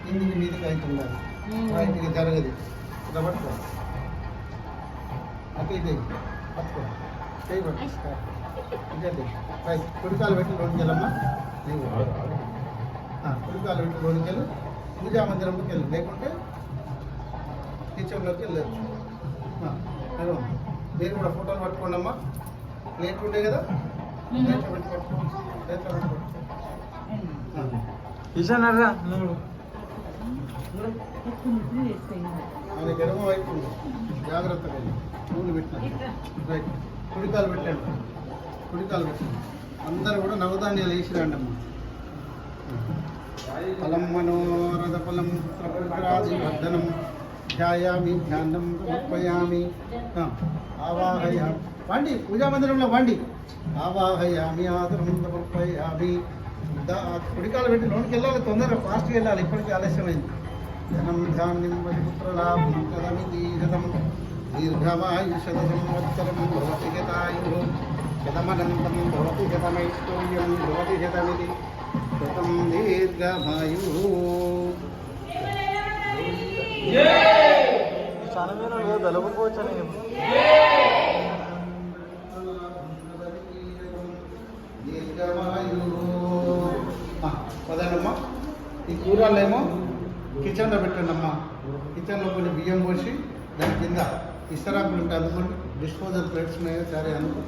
కిందికి మీదికి అవుతుంది రైట్కి జరగదు ఇలా పట్టుకో అటు ఇది పట్టుకో చేయి పట్టుకో ఇంకేంటి రైట్ కుడికాలు పెట్టి లోనికి కుడికాలు పెట్టి లోనికి వెళ్ళు పూజా మందిరంలోకి వెళ్ళు లేకుంటే కిచెన్లోకి వెళ్ళచ్చు మీరు కూడా ఫోటోలు పట్టుకోండి అమ్మా ప్లేట్లు ఉంటాయి కదా ప్లేట్లో పెట్టి పట్టుకోండి ప్లేట్లో పెట్టి పట్టుకోండి మనకి ఎడమ వైపు జాగ్రత్తగా పూలు పెట్టినారు రైట్ కుడికాలు పెట్టండి కుడికాలు పెట్టండి అందరూ కూడా నవధాన్యాలు వేసిరండి అమ్మ ఫలం మనోరథ ఫలం పుత్రపుత్రాదివర్ధనం ధ్యాయామి ధ్యానం సమర్పయామి ఆవాహయామి వండి పూజా మందిరంలో వండి ఆవాహయామి ఆదరం సమర్పయామి కుడికాలు పెట్టి లోనికి వెళ్ళాలి తొందరగా ఫాస్ట్గా వెళ్ళాలి ఇప్పటికీ ఆలస్యమైంది ధనం ధాన్యం వరిపుత్రలాభం కదమితి శతం దీర్ఘమాయు శత సంవత్సరం భవతి శతాయు శతమనంతం భవతి శతమైశ్వర్యం భవతి శతమితి శతం దీర్ఘమాయు పదండమ్మా ఈ కూరలేమో కిచెన్లో పెట్టండి అమ్మా కిచెన్లో కొన్ని బియ్యం పోసి దాని కింద ఇస్తరాకులు ఉంటే అందుకోండి డిస్పోజల్ ప్లేట్స్ ఉన్నాయో సరే అనుకో